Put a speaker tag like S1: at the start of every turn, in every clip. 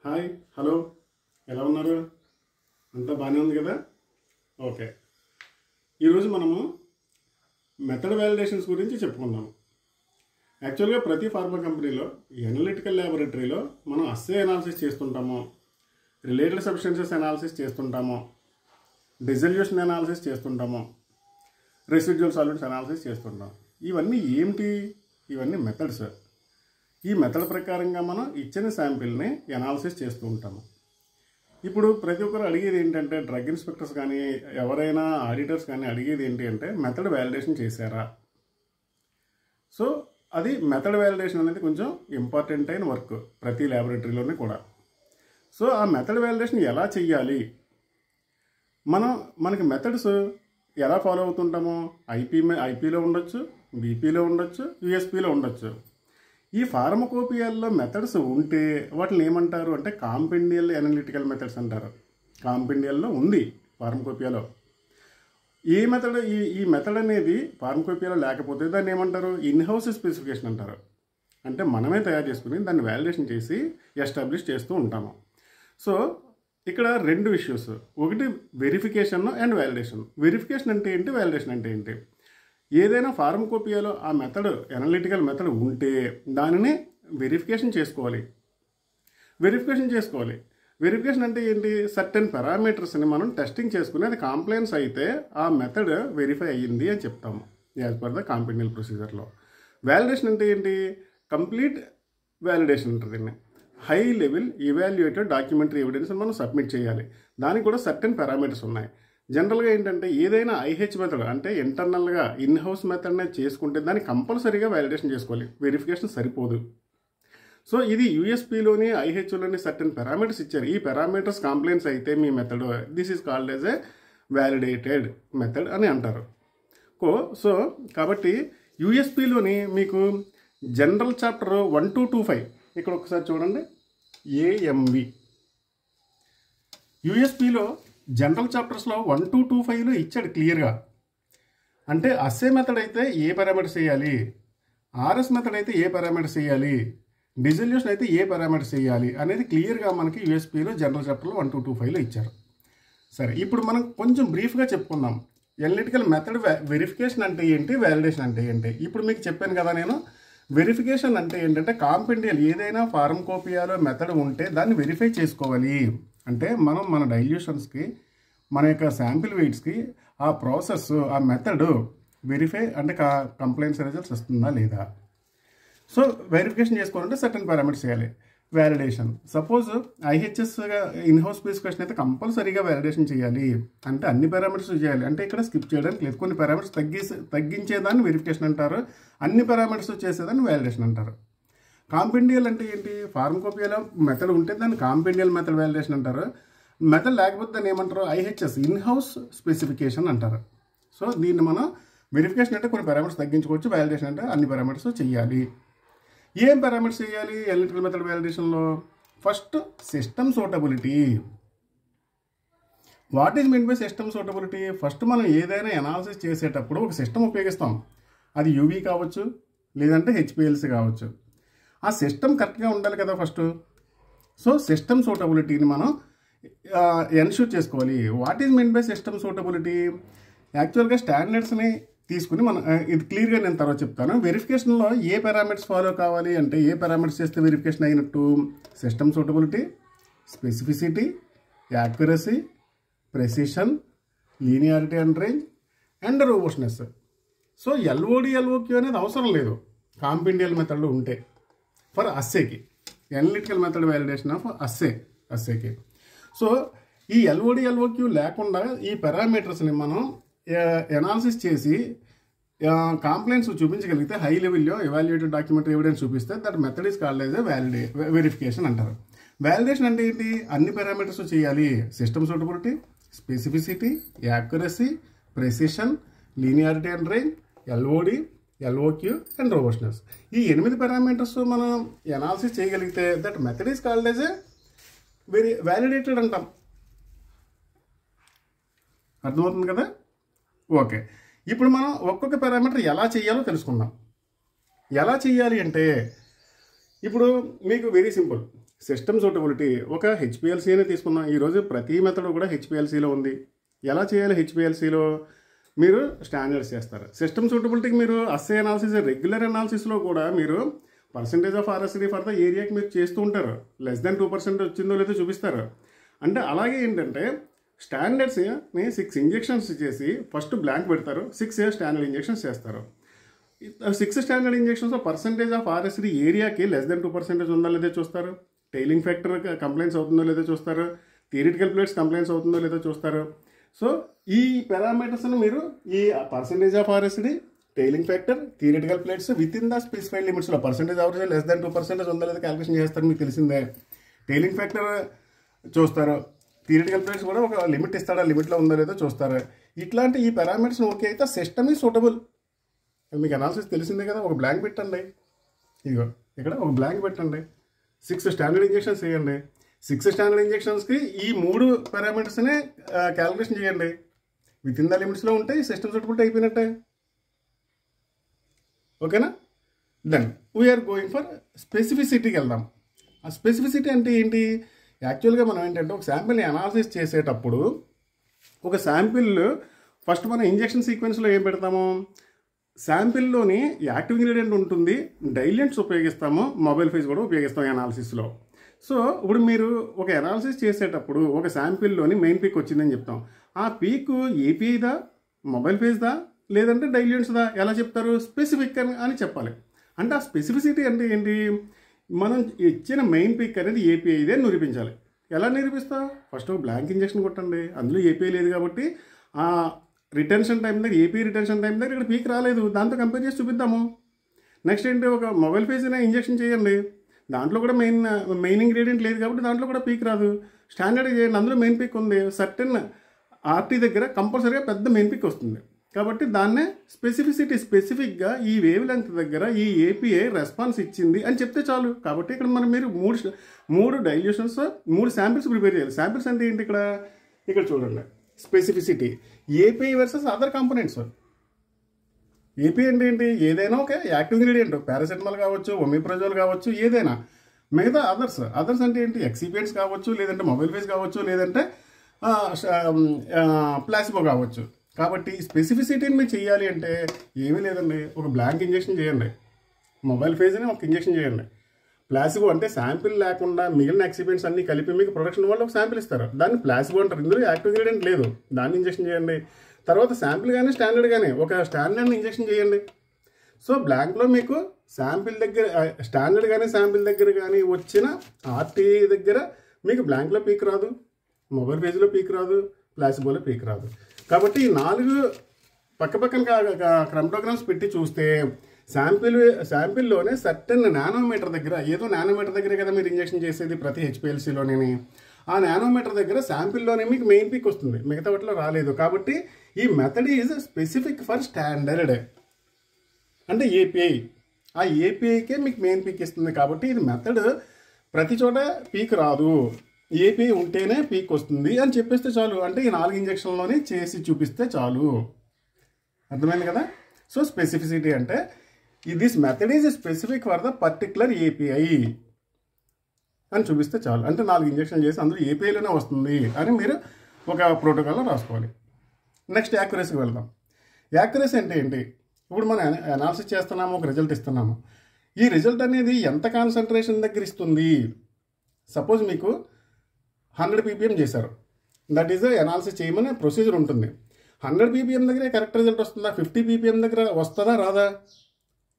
S1: Hi hello ఎలా ఉన్నారు? అంతా బాగానే ఉంది కదా? ఓకే. ఈరోజు మనము మెథడ్ వ్యాలిడేషన్స్ గురించి చెప్పుకుందాం. యాక్చువల్గా ప్రతి ఫార్మా కంపెనీలో ఎనలిటికల్ ల్యాబొరేటరీలో మనం అస్సే అనాలిసిస్ చేస్తుంటాము, రిలేటెడ్ సబ్స్టెన్సెస్ అనాలిసిస్ చేస్తుంటాము, డిజల్యూషన్ అనాలిసిస్ చేస్తుంటాము, రెసిడ్యువల్ సాల్వెంట్స్ అనాలిసిస్ చేస్తుంటాం. ఇవన్నీ ఏమిటి? ఇవన్నీ మెథడ్స్. ఈ మెథడ్ ప్రకారంగా మనం ఇచ్చిన శాంపిల్ని అనాలిసిస్ చేస్తూ ఉంటాము. ఇప్పుడు ప్రతి ఒక్కరు అడిగేది ఏంటంటే, డ్రగ్ ఇన్స్పెక్టర్స్ కానీ ఎవరైనా ఆడిటర్స్ కానీ అడిగేది ఏంటి అంటే, మెథడ్ వ్యాలిడేషన్ చేశారా? సో అది మెథడ్ వ్యాలిడేషన్ అనేది కొంచెం ఇంపార్టెంట్ అయిన వర్క్ ప్రతి ల్యాబొరేటరీలోనే కూడా. సో ఆ మెథడ్ వ్యాలిడేషన్ ఎలా చెయ్యాలి? మనకి మెథడ్స్ ఎలా ఫాలో అవుతుంటామో ఐపీలో ఉండొచ్చు, బీపీలో ఉండొచ్చు, యూఎస్పీలో ఉండొచ్చు. ఈ ఫార్మకోపియాల్లో మెథడ్స్ ఉంటే వాటిని ఏమంటారు అంటే కాంపెండియల్ అనలిటికల్ మెథడ్స్ అంటారు. కాంపెండియల్లో ఉంది ఫార్మకోపియాలో. ఈ మెథడ్ ఈ మెథడ్ అనేది ఫార్మకోపియాలో లేకపోతే దాన్ని ఏమంటారు? ఇన్హౌస్ స్పెసిఫికేషన్ అంటారు. అంటే మనమే తయారు చేసుకుని దాన్ని వ్యాలిడేషన్ చేసి ఎస్టాబ్లిష్ చేస్తూ ఉంటాము. సో ఇక్కడ రెండు ఇష్యూస్, ఒకటి వెరిఫికేషన్ అండ్ వ్యాలిడేషన్. వెరిఫికేషన్ అంటే ఏంటి, వ్యాలిడేషన్ అంటే ఏంటి? ఏదైనా ఫార్మకోపియాలో ఆ మెథడ్ అనలిటికల్ మెథడ్ ఉంటే దానిని వెరిఫికేషన్ చేసుకోవాలి. వెరిఫికేషన్ అంటే ఏంటి? సర్టెన్ పారామీటర్స్ని మనం టెస్టింగ్ చేసుకుని అది కాంప్లైన్స్ అయితే ఆ మెథడ్ వెరిఫై అయ్యింది అని చెప్తాము యాజ్ పర్ ద కాంపెండియల్ ప్రొసీజర్లో. వ్యాలిడేషన్ అంటే ఏంటి? కంప్లీట్ వ్యాలిడేషన్ అంటారు దీన్ని. High level evaluated documentary evidence మనం సబ్మిట్ చేయాలి. దానికి కూడా సర్టెన్ పారామీటర్స్ ఉన్నాయి. జనరల్గా ఏంటంటే ఏదైనా ఐహెచ్ మెథడ్ అంటే ఇంటర్నల్గా ఇన్హౌస్ మెథడ్నే చేసుకుంటే దాన్ని కంపల్సరీగా వ్యాలిడేషన్ చేసుకోవాలి, వెరిఫికేషన్ సరిపోదు. సో ఇది యూఎస్పీలోని ఐహెచ్లోని సర్టెన్ పారామీటర్స్ ఇచ్చారు. ఈ పారామీటర్స్ కంప్లైంట్స్ అయితే మీ method this is called as a validated method అని అంటారు. సో కాబట్టి యూఎస్పీలోని మీకు జనరల్ చాప్టర్ 1-25 ఇక్కడ ఒకసారి చూడండి. ఏఎంవి యూఎస్పీలో జనరల్ చాప్టర్స్లో 1-25లో ఇచ్చాడు క్లియర్గా. అంటే అస్సే మెథడ్ అయితే ఏ పారామీటర్స్ వేయాలి, ఆర్ఎస్ మెథడ్ అయితే ఏ పారామీటర్స్ వేయాలి, డిజల్యూషన్ అయితే ఏ పారామీటర్స్ వేయాలి అనేది క్లియర్గా మనకి యూఎస్పీలో జనరల్ చాప్టర్లో 1-25లో ఇచ్చారు. సరే, ఇప్పుడు మనం కొంచెం బ్రీఫ్గా చెప్పుకుందాం. ఎనలిటికల్ మెథడ్ వెరిఫికేషన్ అంటే ఏంటి, వ్యాలిడేషన్ అంటే ఏంటి. ఇప్పుడు మీకు చెప్పాను కదా నేను. వెరిఫికేషన్ అంటే ఏంటంటే కాంపెండియల్ ఏదైనా ఫార్మకోపియాలో మెథడ్ ఉంటే దాన్ని వెరిఫై చేసుకోవాలి. అంటే మనం మన డైల్యూషన్స్కి మన యొక్క శాంపిల్ వెయిట్స్కి ఆ ప్రాసెస్ ఆ మెథడ్ వెరిఫై అంటే కంప్లైంట్స్ రిజల్ట్స్ వస్తుందా లేదా. సో వెరిఫికేషన్ చేసుకోవాలంటే సర్టన్ పారామీటర్స్ చేయాలి. వ్యాలిడేషన్ సపోజ్ ఐహెచ్ఎస్గా ఇన్హౌస్ స్పెసిఫికేషన్ అయితే కంపల్సరీగా వ్యాలిడేషన్ చేయాలి. అంటే అన్ని పారామీటర్స్ చేయాలి. అంటే ఇక్కడ స్కిప్ చేయడానికి లేదు. కొన్ని పారామీటర్స్ తగ్గించేదాన్ని వెరిఫికేషన్ అంటారు, అన్ని పారామీటర్స్ చేసేదాన్ని వ్యాలిడేషన్ అంటారు. కాంపెండియల్ అంటే ఏంటి? ఫార్మకోపియాలో మెథడ్ ఉంటే దాన్ని కాంపెండియల్ మెథడ్ వ్యాలిడేషన్ అంటారు. మెథడ్ లేకపోతే దాన్ని ఏమంటారు? ఐహెచ్ఎస్ ఇన్హౌస్ స్పెసిఫికేషన్ అంటారు. సో దీన్ని మనం వెరిఫికేషన్ అంటే కొన్ని పారామీటర్స్ తగ్గించుకోవచ్చు, వ్యాలిడేషన్ అంటే అన్ని పారామీటర్స్ చేయాలి. ఏం పారామీటర్స్ చేయాలి ఎలక్ట్రికల్ మెథడ్ వ్యాలిడేషన్లో? First system suitability. What is mean by system suitability? First మనం ఏదైనా అనాలిసిస్ చేసేటప్పుడు ఒక సిస్టమ్ ఉపయోగిస్తాం. అది యూవీ కావచ్చు, లేదంటే హెచ్పిఎల్సి కావచ్చు. ఆ సిస్టమ్ కరెక్ట్గా ఉండాలి కదా ఫస్ట్. సో సిస్టమ్ సూటబిలిటీని మనం ఎన్ష్యూర్ చేసుకోవాలి. What is mean by system suitability? యాక్చువల్గా స్టాండర్డ్స్ని తీసుకుని మనం ఇది క్లియర్గా నేను తర్వాత చెప్తాను. వెరిఫికేషన్లో ఏ పారామీటర్స్ ఫాలో కావాలి అంటే, ఏ పారామీటర్స్ చేస్తే వెరిఫికేషన్ అయినట్టు? System suitability, specificity, accuracy, precision, linearity and range and robustness. So LOD LOQ అనేది అవసరం లేదు కాంపెండియల్ మెథడ్లో ఉంటే ఫర్ అస్సేకి, ఎనలిటికల్ మెథడ్ వ్యాలిడేషన్ ఆఫ్ అస్సేకి. సో ఈ ఎల్ఓడి ఎల్ఓక్యూ లేకుండా ఈ పారామీటర్స్ని మనం ఎనాలిసిస్ చేసి కాంప్లైంట్స్ చూపించగలిగితే, హై లెవెల్లో ఎవాల్యుయేటెడ్ డాక్యుమెంటరీ ఎవిడెన్స్ చూపిస్తే that method is called as verification అంటారు. వ్యాలిడేషన్ అంటే ఏంటి? అన్ని పారామీటర్స్ చేయాలి. System suitability, specificity, accuracy, precision, linearity and range, LOD, LOQ and robustness. ఈ 8 పారామీటర్స్ మనం ఎనాలిసిస్ చేయగలిగితే that method is called as validated అంటాం. అర్థమవుతుంది కదా? ఓకే, ఇప్పుడు మనం ఒక్కొక్క పారామీటర్ ఎలా చేయాలో తెలుసుకుందాం. ఎలా చేయాలి అంటే ఇప్పుడు మీకు వెరీ సింపుల్. సిస్టమ్ సూటబిలిటీ ఒక హెచ్పిఎల్సీనే తీసుకున్నాం. ఈరోజు ప్రతి మెథడ్ కూడా హెచ్పిఎల్సీలో ఉంది. ఎలా చేయాలి? హెచ్పిఎల్సీలో మీరు స్టాండర్డ్స్ చేస్తారు. సిస్టమ్ సూటబిలిటీకి మీరు అస్సే అనాలిసిస్, రెగ్యులర్ అనాలిసిస్లో కూడా మీరు percentage of RSD for the ఏరియాకి మీరు చేస్తూ ఉంటారు. లెస్ దాన్ 2% వచ్చిందో లేదో చూపిస్తారు. అంటే అలాగే ఏంటంటే స్టాండర్డ్స్ని 6 ఇంజెక్షన్స్ చేసి ఫస్ట్ బ్లాంక్ పెడతారు, 6 స్టాండర్డ్ ఇంజెక్షన్స్ చేస్తారు. 6 స్టాండర్డ్ ఇంజెక్షన్స్లో పర్సంటేజ్ ఆఫ్ ఆర్ఎస్డి ఏరియాకి లెస్ దాన్ 2% ఉందో లేదో చూస్తారు. టైలింగ్ ఫ్యాక్టర్ కంప్లైంట్స్ అవుతుందో లేదో చూస్తారు. థియరిటికల్ ప్లేట్స్ కంప్లైంట్స్ అవుతుందో లేదో చూస్తారు. సో ఈ పారామీటర్స్ని మీరు ఈ percentage of RSD, tailing factor, theoretical plates within the specified లిమిట్స్లో పర్సంటేజ్ ఆవరేజ్ లెస్ దాన్ 2% ఉందో లేదో క్యాలిక్యులేషన్ చేస్తారు, మీకు తెలిసిందే. టైలింగ్ ఫ్యాక్టర్ చూస్తారు, థియరిటికల్ ప్లేట్స్ కూడా ఒక లిమిట్ ఇస్తాడు, ఆ లిమిట్లో ఉందో లేదో చూస్తారు. ఇట్లాంటి ఈ పారామీటర్స్ ఓకే అయితే సిస్టమ్ ఈజ్ సూటబుల్. మీకు అనాలిసిస్ తెలిసిందే కదా. ఒక బ్లాంక్ పెట్టండి, ఇదిగో ఇక్కడ ఒక బ్లాంక్ పెట్టండి, 6 స్టాండర్డ్ ఇంజెక్షన్స్ చేయండి. 6 స్టాండర్డ్ ఇంజెక్షన్స్కి ఈ 3 పారామీటర్స్నే క్యాలిక్యులేషన్ చేయండి. విత్ ఇన్ ద లిమిట్స్లో ఉంటే సిస్టమ్ సూటబిలిటీ అయిపోయినట్టే. ఓకేనా? దెన్ వీఆర్ గోయింగ్ ఫర్ స్పెసిఫిసిటీకి వెళ్దాం. ఆ స్పెసిఫిసిటీ అంటే ఏంటి? యాక్చువల్గా మనం ఏంటంటే ఒక శాంపిల్ని అనాలిసిస్ చేసేటప్పుడు ఒక శాంపిల్ ఫస్ట్ మనం ఇంజెక్షన్ సీక్వెన్స్లో ఏం పెడతాము? శాంపిల్లోని యాక్టివ్ ఇంగ్రీడియంట్ ఉంటుంది, డైల్యూంట్స్ ఉపయోగిస్తాము, మొబైల్ ఫేజ్ కూడా ఉపయోగిస్తాం అనాలిసిస్లో. సో ఇప్పుడు మీరు ఒక అనాలిసిస్ చేసేటప్పుడు ఒక శాంపిల్లోని మెయిన్ పీక్ వచ్చిందని చెప్తాం. ఆ పీక్ ఏపీఐదా, మొబైల్ ఫేజ్దా, లేదంటే డైల్యూంట్స్దా? ఎలా చెప్తారు? స్పెసిఫిక్ అని చెప్పాలి. అంటే ఆ స్పెసిఫిసిటీ అంటే ఏంటి? మనం ఇచ్చిన మెయిన్ పీక్ అనేది ఏపీఐదే నిరూపించాలి. ఎలా నిరూపిస్తావు? ఫస్ట్ బ్లాంక్ ఇంజెక్షన్ కొట్టండి, అందులో ఏపీఐ లేదు కాబట్టి ఆ రిటెన్షన్ టైం దగ్గర, ఏపీ రిటెన్షన్ టైం దగ్గర ఇక్కడ పీక్ రాలేదు, దాంతో కంపేర్ చేసి చూపిద్దాము. నెక్స్ట్ ఏంటి? ఒక మొబైల్ ఫేజ్ అయినా ఇంజెక్షన్ చేయండి, దాంట్లో కూడా మెయిన్ ఇంగ్రీడియంట్ లేదు కాబట్టి దాంట్లో కూడా పీక్ రాదు. స్టాండర్డ్ చేయండి, అందులో మెయిన్ పీక్ ఉంది, సర్టెన్ ఆర్టీ దగ్గర కంపల్సరీగా పెద్ద మెయిన్ పీక్ వస్తుంది. కాబట్టి దాన్నే స్పెసిఫిసిటీ, స్పెసిఫిక్గా ఈ వేవ్ లెంగ్త్ దగ్గర ఈ ఏపీఐ రెస్పాన్స్ ఇచ్చింది అని చెప్తే చాలు. కాబట్టి ఇక్కడ మీరు మూడు డైల్యూషన్స్, 3 శాంపిల్స్ ప్రిపేర్ చేయాలి. శాంపిల్స్ అంటే ఏంటి? ఇక్కడ చూడండి, specificity API versus other components. AP అంటే ఏంటి? ఏదైనా ఒక యాక్టివ్ ఇంగ్రీడియంట్, పారాసెటమాల్ కావచ్చు, ఒమిప్రజోల్ కావచ్చు, ఏదైనా. మిగతా అదర్స్ అంటే ఏంటి? ఎక్సిపియంట్స్ కావచ్చు, లేదంటే మొబైల్ ఫేజ్ కావచ్చు, లేదంటే ప్లాసిబో కావచ్చు. కాబట్టి స్పెసిఫిసిటీని మీరు చేయాలి అంటే ఏమీ లేదండి, ఒక బ్లాంక్ ఇంజెక్షన్ చేయండి, మొబైల్ ఫేజ్ని ఒక ఇంజెక్షన్ చేయండి. ప్లాసిబో అంటే శాంపిల్ లేకుండా మిగిలిన ఎక్సిపియంట్స్ అన్ని కలిపి మీకు ప్రొడక్షన్ వాళ్ళు ఒక శాంపిల్ ఇస్తారు, దాన్ని ప్లాసిబో అంటారు. ఇందులో యాక్టివ్ ఇంగ్రీడియంట్ లేదు, దాన్ని ఇంజెక్షన్ చేయండి. తర్వాత శాంపిల్ కానీ స్టాండర్డ్ కానీ ఒక స్టాండర్డ్ని ఇంజెక్షన్ చేయండి. సో బ్లాంక్లో మీకు శాంపిల్ దగ్గర, స్టాండర్డ్ కానీ శాంపిల్ దగ్గర కానీ వచ్చిన ఆర్టీ దగ్గర మీకు బ్లాంక్లో పీక్ రాదు, మొబైల్ ఫేజ్లో పీక్ రాదు, ప్లాసిబోలో పీక్ రాదు. కాబట్టి 4 పక్కన క్రమ్టోగ్రామ్స్ పెట్టి చూస్తే శాంపిల్లోనే సర్టెన్ నానోమీటర్ దగ్గర, ఏదో నానోమీటర్ దగ్గర కదా మీరు ఇంజెక్షన్ చేసేది ప్రతి హెచ్పిఎల్సీలోనే, ఆ నానోమీటర్ దగ్గర శాంపిల్లోనే మీకు మెయిన్ పీక్ వస్తుంది, మిగతా వాటిలో రాలేదు. కాబట్టి ఈ method is specific for standard అంటే ఏపీఐ. ఆ ఏపీఐకే మీకు మెయిన్ పీక్ ఇస్తుంది. కాబట్టి ఇది మెథడ్ ప్రతి చోట పీక్ రాదు, ఏపీఐ ఉంటేనే పీక్ వస్తుంది అని చెప్పేస్తే చాలు. అంటే ఈ 4 ఇంజెక్షన్లోనే చేసి చూపిస్తే చాలు. అర్థమైంది కదా? సో స్పెసిఫిసిటీ అంటే this method is specific for the particular API అని చూపిస్తే చాలు. అంటే 4 ఇంజెక్షన్ చేసి అందులో ఏపీఐలోనే వస్తుంది అని మీరు ఒక ప్రోటోకాల్లో రాసుకోవాలి. నెక్స్ట్ యాక్యురసీకి వెళ్దాం. యాక్యురసీ అంటే ఏంటి? ఇప్పుడు మనం అనాలిసిస్ చేస్తున్నాము, ఒక రిజల్ట్ ఇస్తున్నాము. ఈ రిజల్ట్ అనేది ఎంత కాన్సన్ట్రేషన్ దగ్గర ఇస్తుంది? సపోజ్ మీకు 100 ppm చేశారు, దట్ ఈజ్ అనాలిసిస్ చేయమని ప్రొసీజర్ ఉంటుంది. 100 ppm దగ్గర కరెక్ట్ రిజల్ట్ వస్తుందా? 50 ppm దగ్గర వస్తుందా రాదా?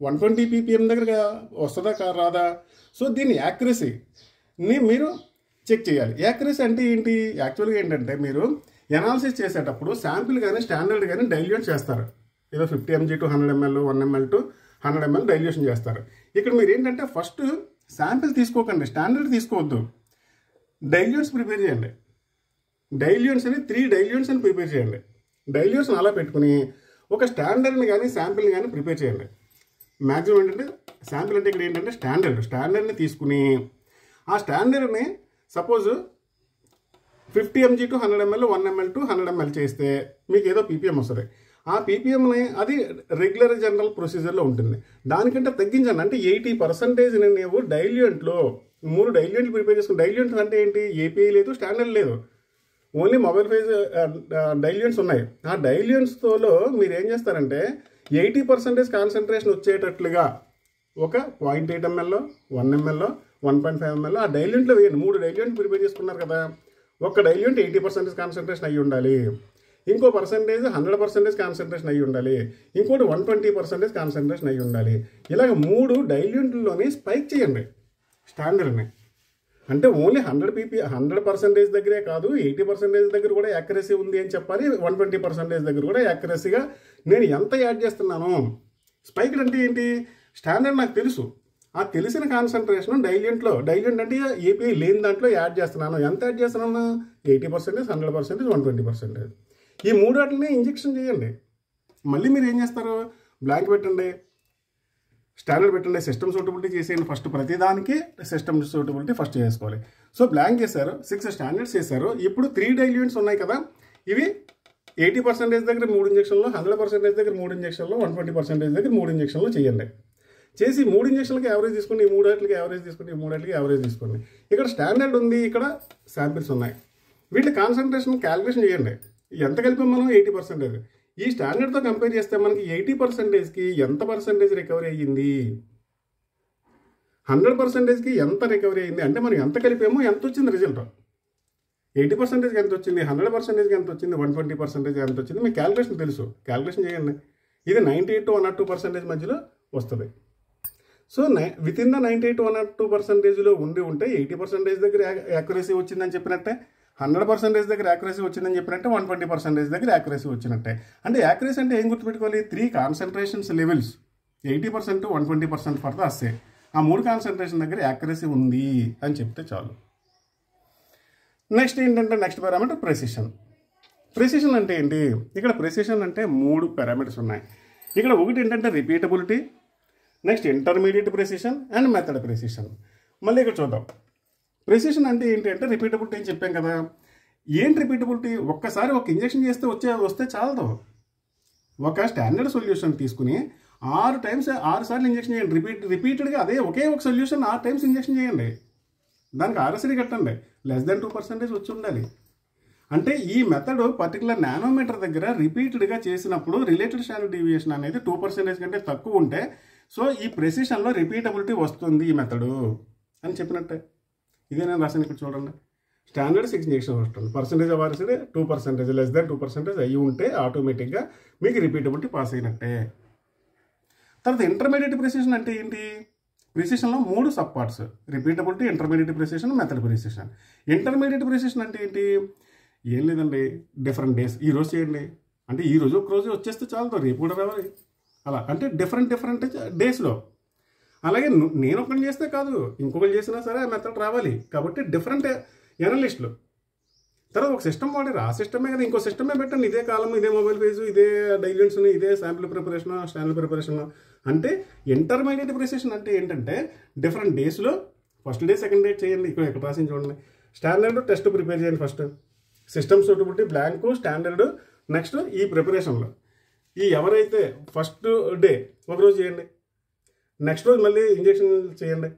S1: 120 ppm దగ్గర వస్తుందా రాదా? సో దీని యాక్యురసీని మీరు చెక్ చేయాలి. యాక్యురసీ అంటే ఏంటి? యాక్చువల్గా ఏంటంటే మీరు అనాలిసిస్ చేసేటప్పుడు శాంపిల్ కానీ స్టాండర్డ్ కానీ డైల్యూట్ చేస్తారు. ఏదో 50 mg to 100 ml, 1 ml to 100 ml dilution చేస్తారు. ఇక్కడ మీరు ఏంటంటే ఫస్ట్ శాంపిల్ తీసుకోకండి, స్టాండర్డ్ తీసుకోవద్దు, డైల్యూట్స్ ప్రిపేర్ చేయండి. డైల్యూట్స్ అని 3 డైల్యూట్స్ అని ప్రిపేర్ చేయండి. డైల్యూట్స్ని అలా పెట్టుకుని ఒక స్టాండర్డ్ని కానీ శాంపిల్ని కానీ ప్రిపేర్ చేయండి. మ్యాక్సిమం ఏంటంటే శాంపిల్ అంటే ఇక్కడ ఏంటంటే స్టాండర్డ్ని తీసుకుని ఆ స్టాండర్డ్ని suppose 50 mg to 100 ml, 1 ml to 100 ml చేస్తే మీకు ఏదో పీపీఎం వస్తుంది. ఆ పీపీఎంని అది రెగ్యులర్ జనరల్ ప్రొసీజర్లో ఉంటుంది. దానికంటే తగ్గించండి, అంటే 80% నీవు డైల్యూంట్లో 3 డైల్యూయెంట్లు ప్రిపేర్ చేసుకుని, డైల్యూయెంట్స్ అంటే ఏంటి, ఏపీఐ లేదు, స్టాండర్డ్ లేదు, ఓన్లీ మొబైల్ ఫేజ్ డైల్యూయెంట్స్ ఉన్నాయి. ఆ డైల్యూయెంట్స్తో మీరు ఏం చేస్తారంటే 80% కాన్సన్ట్రేషన్ వచ్చేటట్లుగా ఒక 0.8 ml, 1 ml, 1.5 ml ఆ డైల్యూయెంట్లో వేయండి. 3 డైల్యూయెంట్ ప్రిపేర్ చేసుకున్నారు కదా, ఒక డైల్యూయెంట్ 80% కాన్సన్ట్రేషన్ అయ్యి ఉండాలి, ఇంకో పర్సంటేజ్ 100% కాన్సన్ట్రేషన్ అయ్యి ఉండాలి, ఇంకోటి 120% కాన్సన్ట్రేషన్ అయ్యి ఉండాలి. ఇలాగ 3 డైల్యూయెంట్లోని స్పైక్ చేయండి స్టాండర్డ్ని. అంటే ఓన్లీ 100% దగ్గరే కాదు, 80% దగ్గర కూడా యాక్యురసీ ఉంది అని చెప్పాలి, 120% దగ్గర కూడా యాక్యురసీగా నేను ఎంత యాడ్ చేస్తున్నాను. స్పైక్డ్ అంటే ఏంటి, స్టాండర్డ్ నాకు తెలుసు, ఆ తెలిసిన కాన్సన్ట్రేషన్ డైల్యూయెంట్ అంటే ఏపీఐ లేని దాంట్లో యాడ్ చేస్తున్నాను. ఎంత యాడ్ చేస్తున్నాను, 80%, 100%, 120%. ఈ 3 వాటిని ఇంజెక్షన్ చేయండి. మళ్ళీ మీరు ఏం చేస్తారు, బ్లాంక్ పెట్టండి, స్టాండర్డ్ పెట్టండి, సిస్టమ్ సూటబిలిటీ చేసేయండి. ఫస్ట్ ప్రతిదానికి సిస్టమ్ సూటబిలిటీ ఫస్ట్ చేసుకోవాలి. సో బ్లాంక్ చేశారు, 6 స్టాండర్డ్స్ చేశారు. ఇప్పుడు 3 డైల్యూయెంట్స్ ఉన్నాయి కదా, ఇవి 80% దగ్గర 3 ఇంజక్షన్లు, 100% దగ్గర 3 ఇంజక్షన్లు, 120% దగ్గర 3 ఇంజక్షన్లు చేయండి. చేసి 3 ఇంజక్షన్లకి యావరేజ్ తీసుకోండి, ఈ 3 వాటికి యావరేజ్ తీసుకోండి, ఈ 3 వాటికి యావరేజ్ తీసుకోండి. ఇక్కడ స్టాండర్డ్ ఉంది, ఇక్కడ శాంపిల్స్ ఉన్నాయి. వీటి కాన్సన్ట్రేషన్ క్యాలిక్యులేషన్ చేయండి. ఎంత కలిపాం మనం, 80%. ఈ స్టాండర్డ్తో కంపేర్ చేస్తే మనకి 80%కి ఎంత పర్సెంటేజ్ రికవరీ అయ్యింది, 100%కి ఎంత రికవరీ అయ్యింది, అంటే మనం ఎంత కలిపామో ఎంత వచ్చింది రిజల్ట్. 80%కి ఎంత వచ్చింది, 100%కి ఎంత వచ్చింది, 120% ఎంత వచ్చింది, మీకు క్యాలిక్యులేషన్ తెలుసు, క్యాలిక్యులేషన్ చేయండి. ఇది 98 to 102% మధ్యలో వస్తుంది. So with in the 98 to 102%లో ఉంటే 80% దగ్గర యాక్యురసీ వచ్చిందని చెప్పినట్టే, 100% దగ్గర యాక్యురసీ వచ్చిందని చెప్పినట్టే, 120% దగ్గర యాక్యురసీ వచ్చినట్టే. అంటే యాక్యురసీ అంటే ఏం గుర్తుపెట్టుకోవాలి, 3 concentrations levels, 80%, 120% for the assay. ఆ 3 కాన్సన్ట్రేషన్ దగ్గర యాక్యురసీ ఉంది అని చెప్తే చాలు. నెక్స్ట్ ఏంటంటే, నెక్స్ట్ పారామీటర్ ప్రెసిషన్. ప్రెసిషన్ అంటే ఏంటి, ఇక్కడ ప్రెసిషన్ అంటే 3 పారామీటర్స్ ఉన్నాయి. ఇక్కడ ఒకటి ఏంటంటే repeatability, next intermediate precision and method precision. మళ్ళీ ఇక్కడ చూద్దాం. ప్రెసిషన్ అంటే ఏంటి అంటే రిపీటబిలిటీ అని చెప్పాం కదా. ఏంటి రిపీటబిలిటీ, ఒక్కసారి ఒక ఇంజెక్షన్ చేస్తే వస్తే చాలదు. ఒక స్టాండర్డ్ సొల్యూషన్ తీసుకుని 6 సార్లు ఇంజెక్షన్ చేయండి, రిపీటెడ్గా అదే ఒకే ఒక సొల్యూషన్ 6 times ఇంజెక్షన్ చేయండి. దానికి RSD కట్టండి, లెస్ దెన్ 2% వచ్చి ఉండాలి. అంటే ఈ మెథడ్ పర్టికులర్ నానోమీటర్ దగ్గర రిపీటెడ్గా చేసినప్పుడు రిలేటెడ్ స్టాండర్డ్ డీవియేషన్ అనేది 2% కంటే తక్కువ ఉంటే, సో ఈ ప్రెసిషన్లో రిపీటబిలిటీ వస్తుంది ఈ మెథడు అని చెప్పినట్టే. ఇదే నేను రాసాను, ఇక్కడ చూడండి. స్టాండర్డ్ 6 ఇంజెక్షన్ వస్తుంది, percentage of RSD 2%, less than 2% అయ్యి ఉంటే ఆటోమేటిక్గా మీకు రిపీటబిలిటీ పాస్ అయినట్టే. తర్వాత ఇంటర్మీడియట్ ప్రెసిషన్ అంటే ఏంటి, ప్రెసిషన్లో 3 sub parts, repeatability, intermediate precision, method precision. Intermediate precision అంటే ఏంటి, ఏం లేదండి, డిఫరెంట్ డేస్. ఈరోజు చేయండి అంటే ఈరోజు ఒక రోజు వచ్చేస్తే చాలు, రేపు కూడా రావాలి, అలా అంటే డిఫరెంట్ డేస్లో. అలాగే నేను ఒకటి చేస్తే కాదు, ఇంకొకరు చేసినా సరే ఆ మెథడ్ రావాలి. కాబట్టి డిఫరెంట్ ఎనలిస్టులు. తర్వాత ఒక సిస్టమ్ వాడారు, ఆ సిస్టమే కదా ఇంకో సిస్టమే పెట్టండి, ఇదే కాలం, ఇదే మొబైల్ ఫేజ్, ఇదే డైల్యూయెంట్స్, ఇదే శాంపుల్ ప్రిపరేషన్, స్టాండర్డ్ ప్రిపరేషన్. అంటే ఇంటర్మీడియట్ ప్రిపరేషన్ అంటే ఏంటంటే డిఫరెంట్ డేస్లో ఫస్ట్ డే, సెకండ్ డే చేయండి. ఇక్కడ రాసి చూడండి. స్టాండర్డ్ టెస్ట్ ప్రిపేర్ చేయండి first, system suitability, blank, standard, next ఈ ప్రిపరేషన్లో ఈ ఎవరైతే ఫస్ట్ డే ఒకరోజు చేయండి, నెక్స్ట్ రోజు మళ్ళీ ఇంజెక్షన్ చేయండి.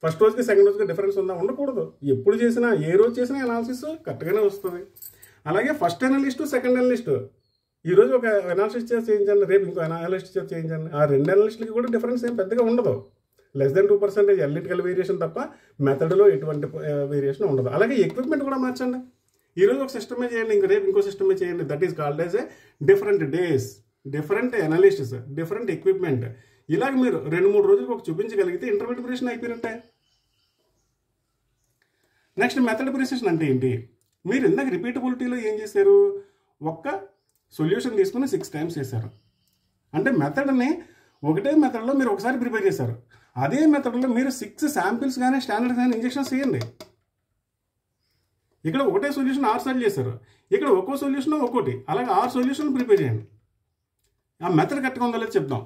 S1: ఫస్ట్ రోజుకి సెకండ్ రోజుకి డిఫరెన్స్ ఉండకూడదు. ఎప్పుడు చేసినా ఏ రోజు చేసినా అనాలిసిస్ కరెక్ట్గానే వస్తుంది. అలాగే ఫస్ట్ అనలిస్ట్, సెకండ్ అనలిస్ట్, ఈరోజు ఒక అనాలిసిస్ చేసి చేయించండి, రేపు ఇంకో అనలిస్ట్ చేసి చేయించండి. ఆ 2 అనలిస్టులకి కూడా డిఫరెన్స్ ఏం పెద్దగా ఉండదు, లెస్ దెన్ 2% ఎలిటికల్ వేరియేషన్ తప్ప మెథడ్లో ఎటువంటి వేరియేషన్ ఉండదు. అలాగే ఎక్విప్మెంట్ కూడా మార్చండి. ఈరోజు ఒక సిస్టమే చేయండి, రేపు ఇంకో సిస్టమే చేయండి. That is called as a different days, different analysts, different equipment. ఇలాగ మీరు 2-3 రోజులకు ఒక చూపించగలిగితే ఇంటర్మీడియట్ ప్రెసిషన్ అయిపోయినట్టే. నెక్స్ట్ మెథడ్ ప్రెసిషన్ అంటే ఏంటి, మీరు ఇందాక రిపీటబిలిటీలో ఏం చేశారు, ఒక్క సొల్యూషన్ తీసుకుని 6 times చేశారు. అంటే మెథడ్ని ఒకటే మెథడ్లో మీరు ఒకసారి ప్రిపేర్ చేశారు, అదే మెథడ్లో మీరు 6 శాంపిల్స్ కానీ స్టాండర్డ్ కానీ ఇంజెక్షన్స్ చేయండి. ఇక్కడ ఒకటే సొల్యూషన్ 6 సార్లు చేశారు, ఇక్కడ ఒక్కో సొల్యూషన్ ఒక్కోటి, అలాగే 6 సొల్యూషన్లు ప్రిపేర్ చేయండి. ఆ మెథడ్ కరెక్ట్గా ఉందో లేదో చెప్దాం.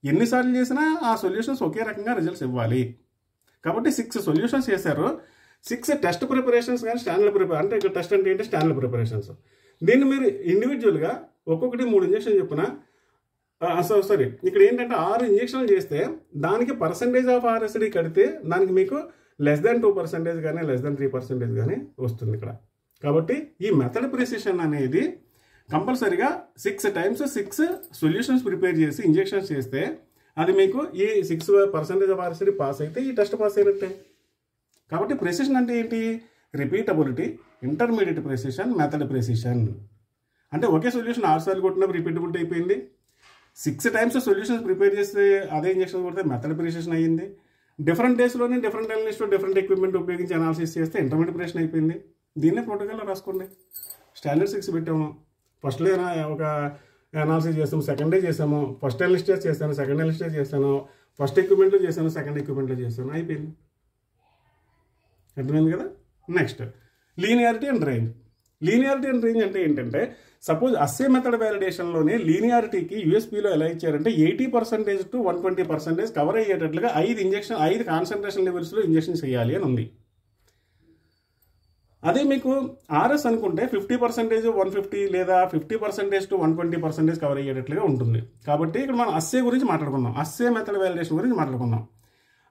S1: ఎన్నిసార్లు చేసినా ఆ సొల్యూషన్స్ ఒకే రకంగా రిజల్ట్స్ ఇవ్వాలి. కాబట్టి 6 సొల్యూషన్స్ చేశారు, 6 టెస్ట్ ప్రిపరేషన్స్ కానీ స్టాండర్డ్ అంటే ఇక్కడ టెస్ట్ అంటే ఏంటి, స్టాండర్డ్ ప్రిపరేషన్స్. దీన్ని మీరు ఇండివిజువల్గా ఒక్కొక్కటి 3 ఇంజెక్షన్ చొప్పున, సారీ ఇక్కడ ఏంటంటే 6 ఇంజెక్షన్లు చేస్తే దానికి పర్సంటేజ్ ఆఫ్ RSD కడితే దానికి మీకు <2% కానీ <3% కానీ వస్తుంది ఇక్కడ. కాబట్టి ఈ మెథడ్ ప్రిసిషన్ అనేది కంపల్సరీగా 6 times 6 సొల్యూషన్స్ ప్రిపేర్ చేసి ఇంజెక్షన్స్ చేస్తే అది మీకు ఈ 6% ఆఫ్ ఆర్సీ పాస్ అయితే ఈ టెస్ట్ పాస్ అయినట్టే. కాబట్టి ప్రెసిషన్ అంటే ఏంటి? Repeatability, intermediate precision, method precision. అంటే ఒకే సొల్యూషన్ 6 సార్లు కొట్టినప్పుడు రిపీటబిలిటీ అయిపోయింది. 6 times సొల్యూషన్స్ ప్రిపేర్ చేస్తే అదే ఇంజెక్షన్ కొడితే మెథడ్ ప్రెసిషన్ అయ్యింది. డిఫరెంట్ డేస్లోనే డిఫరెంట్ అనలిస్ట్లో డిఫరెంట్ ఎక్విప్మెంట్ ఉపయోగించి అనాలిసిస్ చేస్తే ఇంటర్మీడియట్ ప్రెసిషన్ అయిపోయింది. దీన్నే ప్రోటోకాల్లో రాసుకోండి. స్టాండర్డ్ 6 పెట్టాము. ఫస్ట్ డే ఒక అనాలిసిస్ చేస్తాము, సెకండ్ డే చేసాము, ఫస్ట్ అనలిస్ట్ చేస్తాను, సెకండ్ అనలిస్ట్ చేస్తాను, ఫస్ట్ ఎక్విప్మెంట్లో చేశాను, సెకండ్ ఎక్విప్మెంట్లో చేస్తాను, అయిపోయింది. అర్థమైంది కదా? Next linearity and range. Linearity and range అంటే ఏంటంటే, సపోజ్ అస్సే మెథడ్ వ్యాలిడేషన్లోనే లీనియారిటీకి యూఎస్పీలో ఎలా ఇచ్చారంటే 80% to 120% కవర్ అయ్యేటట్లుగా 5 కాన్సన్ట్రేషన్ లెవెల్స్లో ఇంజెక్షన్ చేయాలి అని ఉంది. అదే మీకు ఆర్ఎస్ అనుకుంటే 50% 150 లేదా 50% to 120% కవర్ అయ్యేటట్లుగా ఉంటుంది. కాబట్టి ఇక్కడ మనం అస్సే గురించి మాట్లాడుకుందాం, అస్సే మెథడ్ వ్యాలిడేషన్ గురించి మాట్లాడుకుందాం.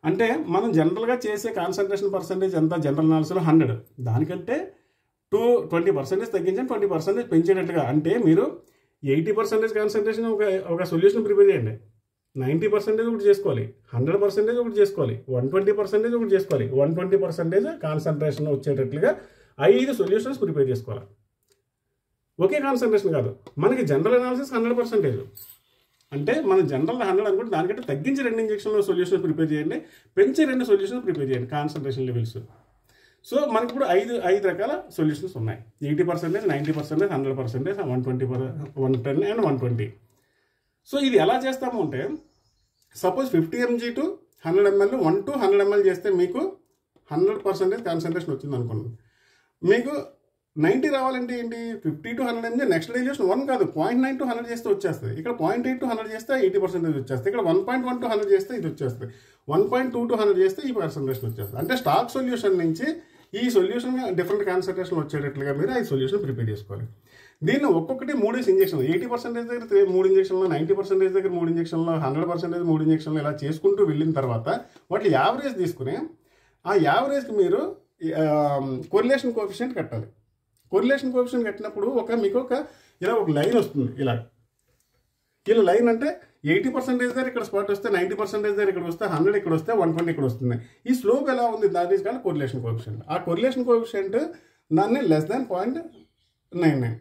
S1: అంటే మనం జనరల్గా చేసే కాన్సన్ట్రేషన్ పర్సంటేజ్ ఎంత? జనరల్ అనాలిసిస్లో 100, దానికంటే 20% తగ్గించండి, 20% పెంచేటట్లుగా. అంటే మీరు 80% కాన్సన్ట్రేషన్ ఒక సొల్యూషన్ ప్రిపేర్ చేయండి, 90% ఒకటి చేసుకోవాలి, 100% ఒకటి చేసుకోవాలి, 120% ఒకటి చేసుకోవాలి, 120% కాన్సన్ట్రేషన్ వచ్చేటట్లుగా 5 సొల్యూషన్స్ ప్రిపేర్ చేసుకోవాలి. ఒకే కాన్సన్ట్రేషన్ కాదు, మనకి జనరల్ అనాలిసిస్ 100%. అంటే మనం జనరల్ 100 అనుకుంటే దానికంటే తగ్గించి 2 ఇంజెక్షన్లో సొల్యూషన్ ప్రిపేర్ చేయండి, పెంచి 2 సొల్యూషన్ ప్రిపేర్ చేయండి కాన్సన్ట్రేషన్ లెవెల్స్. సో మనకి ఇప్పుడు 5 రకాల సొల్యూషన్స్ ఉన్నాయి. 80%, 90%, 100%, 120, 110 and 120. సో ఇది ఎలా చేస్తాము అంటే, suppose 50 mg to 100 ml 1 to 100 ml చేస్తే మీకు 100% కాన్సన్ట్రేషన్ వచ్చింది అనుకోండి. మీకు 90 రావాలంటే ఏంటి? 50 to 100 mg నెక్స్ట్ డైల్యూషన్ 1 కాదు, 0.9 to 100 చేస్తే వచ్చేస్తుంది. ఇక్కడ 0.8 to 100 చేస్తే 80% వచ్చేస్తుంది. ఇక్కడ 1.1 to 100 చేస్తే ఇది వచ్చేస్తుంది. 1.2 to 100 చేస్తే ఈ పర్సంటేషన్ వచ్చేస్తుంది. అంటే స్టాక్ సొల్యూషన్ నుంచి ఈ సొల్యూషన్ డిఫరెంట్ కాన్సన్ట్రేషన్ వచ్చేటట్లుగా మీరు 5 సొల్యూషన్ ప్రిపేర్ చేసుకోవాలి. దీన్ని ఒక్కొక్కటి 3 ఇంజెక్షన్లు, 80% దగ్గర 3 ఇంజెక్షన్లు, 90% దగ్గర 3 ఇంజెక్షన్లు, 100% 3 ఇంజెక్షన్లు ఇలా చేసుకుంటూ వెళ్ళిన తర్వాత వాటి యావరేజ్ తీసుకుని ఆ యావరేజ్కి మీరు కొరిలేషన్ కోఎఫిషియంట్ కట్టాలి. కొరిలేషన్ కోఎఫిషియంట్ కట్టినప్పుడు మీకు ఒక లైన్ వస్తుంది. ఇలా లైన్ అంటే 80% దగ్గర ఇక్కడ స్పాట్ వస్తే, 90% దగ్గర ఇక్కడ వస్తే, 100 ఇక్కడ వస్తే, 120 ఇక్కడ వస్తుంది. ఈ స్లోప్ ఎలా ఉంది? That is called correlation coefficient. ఆ కొరిలేషన్ కోఎఫిషియంట్ దాన్ని <0.99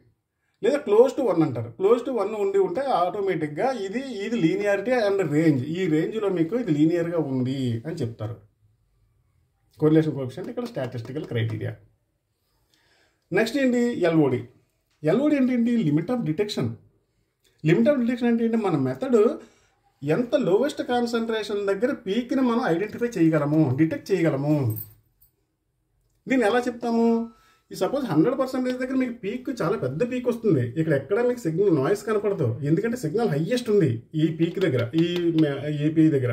S1: లేదా క్లోజ్ టు 1 అంటారు. క్లోజ్ టు 1 ఉంటే ఆటోమేటిక్గా ఇది లీనియారిటీ అండ్ రేంజ్, ఈ రేంజ్లో మీకు ఇది లీనియర్గా ఉంది అని చెప్తారు. కొరిలేషన్ కోఎఫిషియంట్ ఇక్కడ స్టాటిస్టికల్ క్రైటీరియా. నెక్స్ట్ ఏంటి? ఎల్ఓడి. ఎల్ఓడి ఏంటి? Limit of detection. Limit of detection అంటే ఏంటి? మన మెథడ్ ఎంత లోవెస్ట్ కాన్సన్ట్రేషన్ దగ్గర పీక్ని మనం ఐడెంటిఫై చేయగలము, డిటెక్ట్ చేయగలము. దీన్ని ఎలా చెప్తాము? ఈ సపోజ్ 100% దగ్గర మీకు పీక్ చాలా పెద్ద పీక్ వస్తుంది. ఇక్కడ ఎక్కడ మీకు సిగ్నల్ నాయిస్ కనపడదు, ఎందుకంటే సిగ్నల్ హైయెస్ట్ ఉంది ఈ పీక్ దగ్గర, ఈ ఏపీ దగ్గర.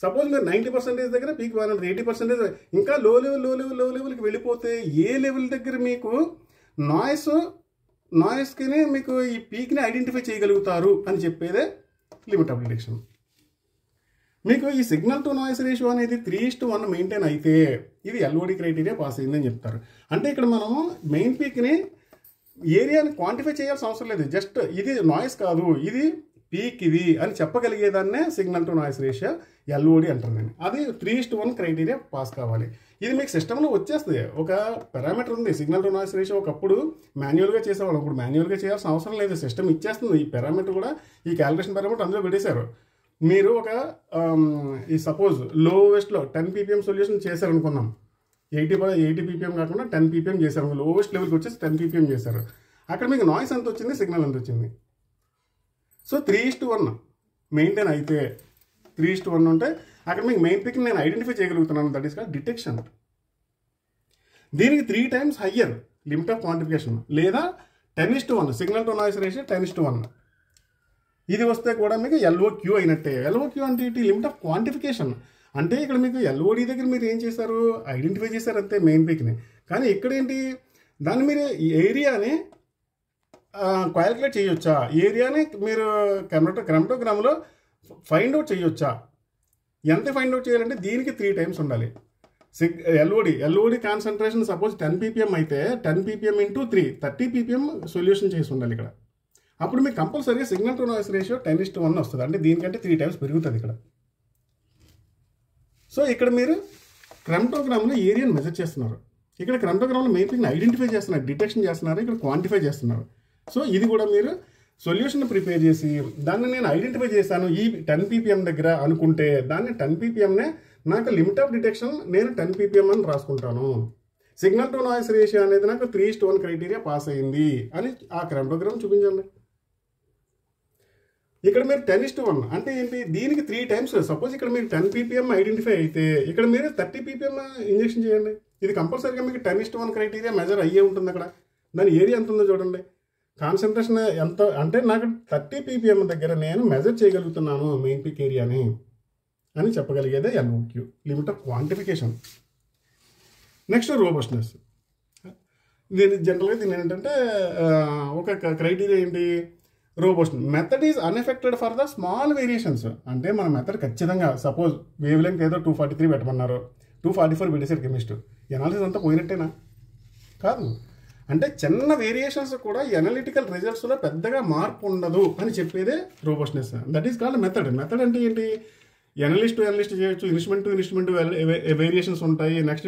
S1: సపోజ్ మీరు 90% దగ్గర పీక్ 80% ఇంకా లో లెవెల్కి వెళ్ళిపోతే ఏ లెవెల్ దగ్గర మీకు నాయిస్కి మీకు ఈ పీక్ని ఐడెంటిఫై చేయగలుగుతారు అని చెప్పేదే లిమిట్ ఆఫ్ డిటెక్షన్. మీకు ఈ సిగ్నల్ టు నాయిస్ రేషియో అనేది 3:1 మెయింటైన్ అయితే ఇది ఎల్ఓడి క్రైటీరియా పాస్ అయిందని చెప్తారు. అంటే ఇక్కడ మనము మెయిన్ పీక్ని ఏరియాని క్వాంటిఫై చేయాల్సిన అవసరం లేదు, జస్ట్ ఇది నాయిస్ కాదు, ఇది పీక్ ఇది అని చెప్పగలిగేదాన్నే signal to noise ratio LOD అంటారు. అది 3:1 క్రైటీరియా పాస్ కావాలి. ఇది మీకు సిస్టంలో వచ్చేస్తుంది. ఒక పారామీటర్ ఉంది సిగ్నల్ టు నాయిస్ రేషియో. ఒకప్పుడు మాన్యువల్గా చేసేవాళ్ళం, ఇప్పుడు మాన్యువల్గా చేయాల్సిన అవసరం లేదు, సిస్టమ్ ఇచ్చేస్తుంది. ఈ పారామీటర్ కూడా, ఈ క్యాలిక్యులేషన్ పారామీటర్ అందులో పెట్టేశారు. మీరు ఈ సపోజ్ లోవెస్ట్లో 10 ppm సొల్యూషన్ చేశారనుకున్నాం, 80 ppm కాకుండా 10 ppm చేశారు, లోవెస్ట్ లెవెల్కి వచ్చేసి 10 ppm చేశారు. అక్కడ మీకు నాయిస్ ఎంత వచ్చింది, సిగ్నల్ ఎంత వచ్చింది. సో 3:1 మెయింటైన్ అయితే, 3:1 ఉంటే అక్కడ మీకు మెయిన్ పిక్ నేను ఐడెంటిఫై చేయగలుగుతున్నాను. That is called detection. దీనికి 3 times higher limit of quantification, లేదా 10:1 సిగ్నల్ టు నాయిస్ రేషియో 10:1 ఇది వస్తే కూడా మీకు ఎల్ఓక్యూ అయినట్టే. ఎల్ఓక్యూ అంటే ఏంటి? Limit of quantification. అంటే ఇక్కడ మీకు ఎల్ఓడి దగ్గర మీరు ఏం చేశారు? ఐడెంటిఫై చేశారు అంతే మెయిన్ పిక్ని. కానీ ఇక్కడ ఏంటి? దాన్ని మీరు ఏరియాని క్యాలిక్యులేట్ చేయొచ్చా? ఏరియాని మీరు క్రమటోగ్రామ్లో ఫైండ్ అవుట్ చేయొచ్చా? ఎంత ఫైండ్ అవుట్ చేయాలంటే దీనికి 3 times ఉండాలి. ఎల్ఓడి కాన్సన్ట్రేషన్ సపోజ్ 10 ppm అయితే 10 ppm ఇంటూ 3 30 ppm సొల్యూషన్ చేసి ఉండాలి ఇక్కడ. అప్పుడు మీకు కంపల్సరీగా సిగ్నల్ టు నాయిస్ రేషియో 10:1 వస్తుంది. అంటే దీనికంటే 3 times పెరుగుతుంది ఇక్కడ. సో ఇక్కడ మీరు క్రమ్టోగ్రామ్లో ఏరియాని మెజర్ చేస్తున్నారు. ఇక్కడ క్రమ్టోగ్రామ్లో మెయిన్ థింగ్ ఐడెంటిఫై చేస్తున్నారు, డిటెక్షన్ చేస్తున్నారు, ఇక్కడ క్వాంటిఫై చేస్తున్నారు. సో ఇది కూడా మీరు సొల్యూషన్ ప్రిపేర్ చేసి దాన్ని నేను ఐడెంటిఫై చేశాను ఈ 10 ppm దగ్గర అనుకుంటే దాన్ని 10 ppmనే నాకు లిమిట్ ఆఫ్ డిటెక్షన్ నేను 10 ppm అని రాసుకుంటాను. సిగ్నల్ టు నాయిస్ రేషియో అనేది నాకు 3:1 క్రైటీరియా పాస్ అయింది అని ఆ క్రమ్టోగ్రామ్ చూపించండి. ఇక్కడ మీరు 10:1 అంటే ఏంటి, దీనికి 3 times. సపోజ్ ఇక్కడ మీరు 10 ppm ఐడెంటిఫై అయితే ఇక్కడ మీరు 30 ppm ఇంజెక్షన్ చేయండి. ఇది కంపల్సరీగా మీకు 10:1 క్రైటీరియా మెజర్ అయ్యే ఉంటుంది. అక్కడ దాని ఏరియా ఎంత ఉందో చూడండి. కాన్సన్ట్రేషన్ ఎంత అంటే నాకు 30 ppm దగ్గర నేను మెజర్ చేయగలుగుతున్నాను మెయిన్ పీక్ ఏరియాని అని చెప్పగలిగేదే ఎల్ఓక్యూ, లిమిట్ ఆఫ్ క్వాంటిఫికేషన్. నెక్స్ట్ రోబస్ట్నెస్. జనరల్గా దీని ఏంటంటే ఒక క్రైటీరియా ఏంటి, robust method is unaffected for the small variations. అంటే మన మెథడ్ ఖచ్చితంగా సపోజ్ వేవ్ లెంగ్త్ ఏదో 243 పెట్టమన్నారు, 244 పెట్టేసారు కెమిస్ట్, ఎనాలిసిస్ అంతా పోయినట్టేనా? కాదు. అంటే చిన్న వేరియేషన్స్ కూడా ఎనలిటికల్ రిజల్ట్స్లో పెద్దగా మార్పు ఉండదు అని చెప్పేదే robustness. That is called method. Method అంటే ఏంటి, ఎనలిస్ట్ టు ఎనలిస్ట్ చేయొచ్చు, ఇన్స్ట్రుమెంట్ టు ఇన్స్ట్రుమెంట్ వేరియేషన్స్ ఉంటాయి. నెక్స్ట్